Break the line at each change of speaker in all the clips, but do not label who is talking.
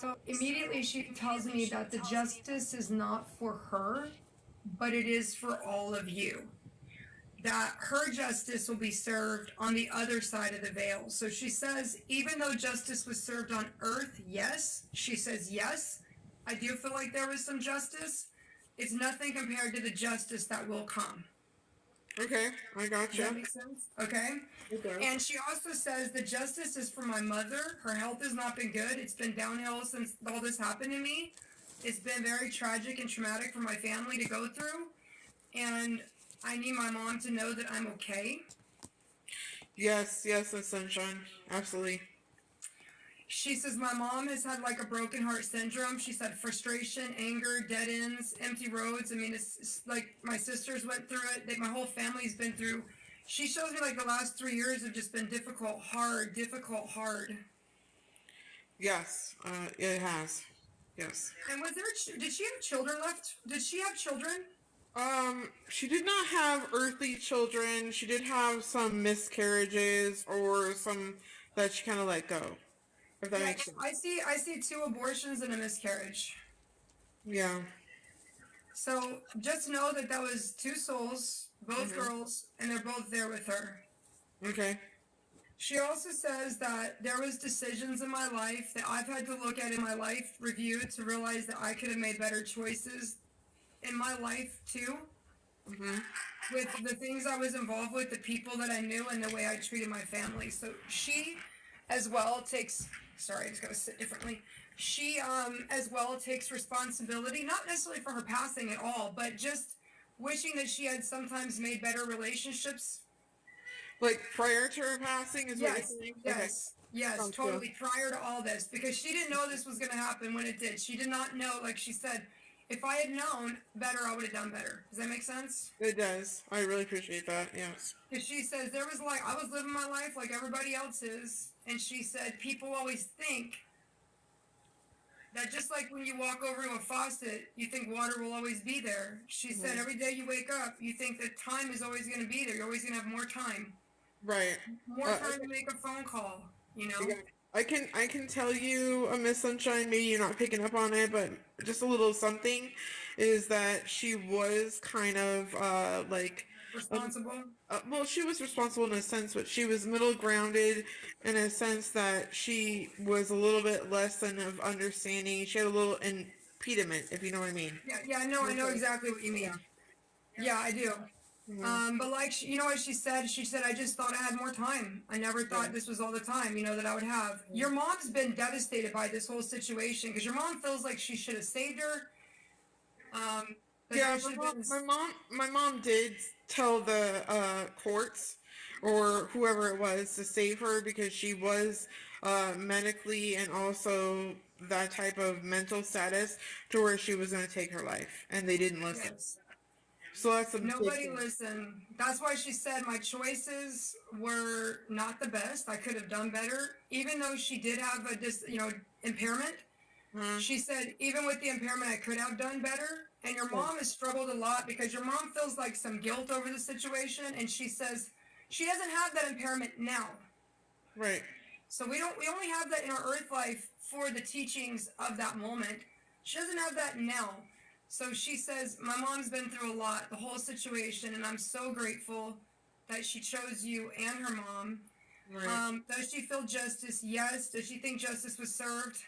So immediately she tells me that the justice is not for her, but it is for all of you. That her justice will be served on the other side of the veil. So she says, even though justice was served on earth, yes, she says, yes, I do feel like there was some justice. It's nothing compared to the justice that will come.
Okay, I
Does that
gotcha.
make sense? Okay.
It does.
And she also says the justice is for my mother. Her health has not been good. It's been downhill since all this happened to me. It's been very tragic and traumatic for my family to go through. And I need my mom to know that I'm okay.
Yes, yes, Miss Sunshine. Absolutely.
She says my mom has had like a broken heart syndrome. She's had frustration, anger, dead ends, empty roads. I mean, it's like my sisters went through it. My whole family's been through. She shows me like the last 3 years have just been difficult, hard.
Yes, it has. Yes.
And was there? Did she have children left? Did she have children?
She did not have earthly children. She did have some miscarriages or some that she kind of let go. If that
Yeah,
makes sense.
I see 2 abortions and a miscarriage.
Yeah.
So just know that that was 2 souls, both
Mhm.
girls, and they're both there with her.
Okay.
She also says that there was decisions in my life that I've had to look at in my life review to realize that I could have made better choices in my life too.
Mhm.
With the things I was involved with, the people that I knew, and the way I treated my family. So she, as well, takes. Sorry, I just gotta sit differently. She, as well, takes responsibility, not necessarily for her passing at all, but just wishing that she had sometimes made better relationships.
Like prior to her passing is what you're
Yes,
saying? Okay.
yes,
Sounds good.
totally. Prior to all this, because she didn't know this was going to happen when it did. She did not know, like she said, if I had known better, I would have done better. Does that make sense?
It does. I really appreciate that. Yes.
Because she says there was like I was living my life like everybody else is, and she said people always think that just like when you walk over to a faucet, you think water will always be there. She said
Mhm.
every day you wake up, you think that time is always going to be there. You're always going to have more time,
Right.
more time to make a phone call. You know.
Yeah. I can tell you, Miss Sunshine, maybe you're not picking up on it, but just a little something is that she was kind of like
Responsible.
well, she was responsible in a sense, but she was middle grounded in a sense that she was a little bit less than of understanding. She had a little impediment, if you know what I mean.
Yeah, I know
Okay.
exactly what you
Yeah.
mean. Yeah, I do.
Hmm.
But like, you know what she said? She said, I just thought I had more time. I never
Yeah.
thought this was all the time, that I would have. Your mom's been devastated by this whole situation because your mom feels like she should have saved her. That
Yeah,
there should have been,
my mom did tell the courts or whoever it was to save her because she was medically and also that type of mental status to where she was going to take her life, and they didn't listen.
yes.
So that's a big
Nobody
thing.
listened. That's why she said my choices were not the best. I could have done better. Even though she did have a impairment,
Uh,
she said, even with the impairment, I could have done better. And your
yeah,
mom has struggled a lot because your mom feels like some guilt over the situation. And she says she doesn't have that impairment now.
right.
So we only have that in our earth life for the teachings of that moment. She doesn't have that now. So she says, my mom's been through a lot, the whole situation, and I'm so grateful that she chose you and her mom.
Right.
Does she feel justice? Yes. Does she think justice was served?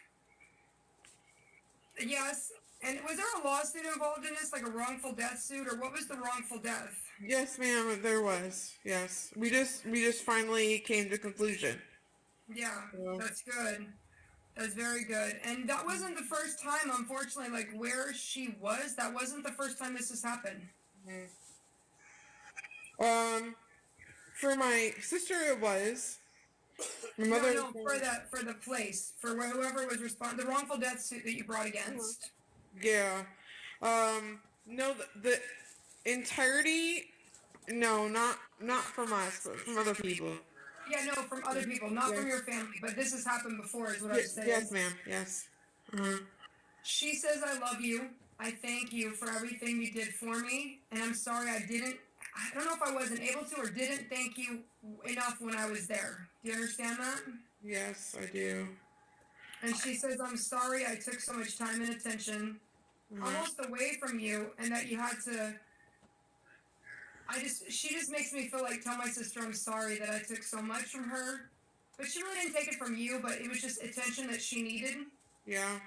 Yes. And was there a lawsuit involved in this, like a wrongful death suit, or what was the wrongful death?
Yes, ma'am. There was. Yes, we just finally came to conclusion.
Yeah,
So,
that's good. That's very good. And that wasn't the first time, unfortunately, like where she was, that wasn't the first time this has happened.
um, for my sister, it was. My
No,
mother.
no, for the place, for whoever was the wrongful death suit that you brought against.
Yeah. No, the entirety. No, not from us, but from other people.
Yeah, no, from other people, not from your
Yes.
family, but this has happened before, is what I was
Yes,
saying.
ma'am. Yes. Uh,
She says, I love you. I thank you for everything you did for me. And I'm sorry I don't know if I wasn't able to or didn't thank you enough when I was there. Do you understand that?
yes, I do.
And she says, I'm sorry I took so much time and attention almost away from you, and that you had to. She just makes me feel like, tell my sister I'm sorry that I took so much from her. But she really didn't take it from you, but it was just attention that she needed.
Yeah.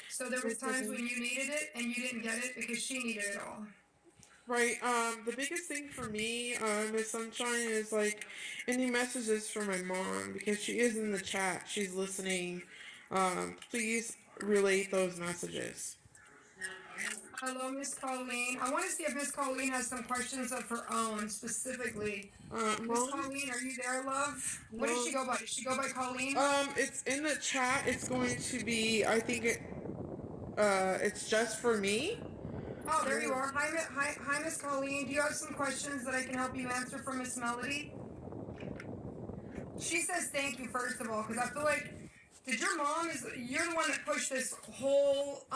So there was times when you needed it and you didn't get it because she needed it all.
Right. The biggest thing for me, Miss Sunshine, is like any messages for my mom because she is in the chat. She's listening. Please relate those messages.
Hello, Miss Colleen. I want to see if Miss Colleen has some questions of her own specifically. Miss
Mom?
Colleen, are you there, love? What does she go by? Does she go by Colleen?
It's in the chat. It's going to be, I think it's just for me.
Oh, there you are. Hi, Miss Colleen. Do you have some questions that I can help you answer for Miss Melody? She says thank you first of all, because I feel like you're the one that pushed this whole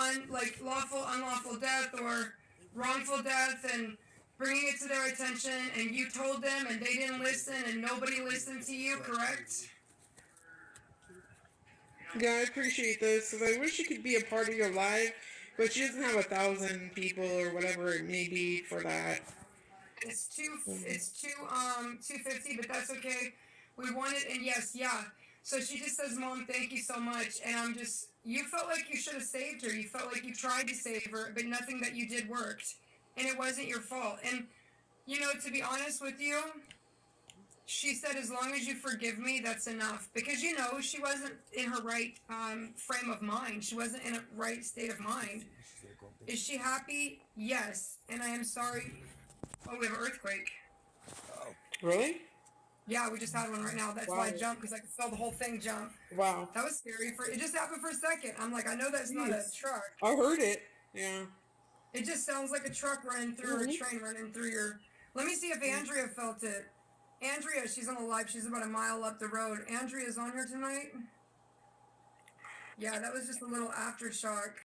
lawful, unlawful death or wrongful death and bringing it to their attention, and you told them and they didn't listen and nobody listened to you, correct?
Yeah, I appreciate this because I wish she could be a part of your life, but she doesn't have 1,000 people or whatever it may be for that.
It's 250, but that's okay. We want it, and yes, yeah. So she just says, Mom, thank you so much. And you felt like you should have saved her. You felt like you tried to save her, but nothing that you did worked. And it wasn't your fault. And, to be honest with you, she said, as long as you forgive me, that's enough. Because, she wasn't in her right frame of mind. She wasn't in a right state of mind. Is she happy? Yes. And I am sorry. Oh, we have an earthquake.
Really?
Yeah, we just had one right now. That's why I jumped, because I could feel the whole thing jump.
Wow.
That was scary. It just happened for a second. I'm like, I know that's not a truck.
I heard it. Yeah.
It just sounds like a truck running through or a train running through your... Let me see if Andrea felt it. Andrea, she's on the live. She's about a mile up the road. Andrea's on here tonight? Yeah, that was just a little aftershock.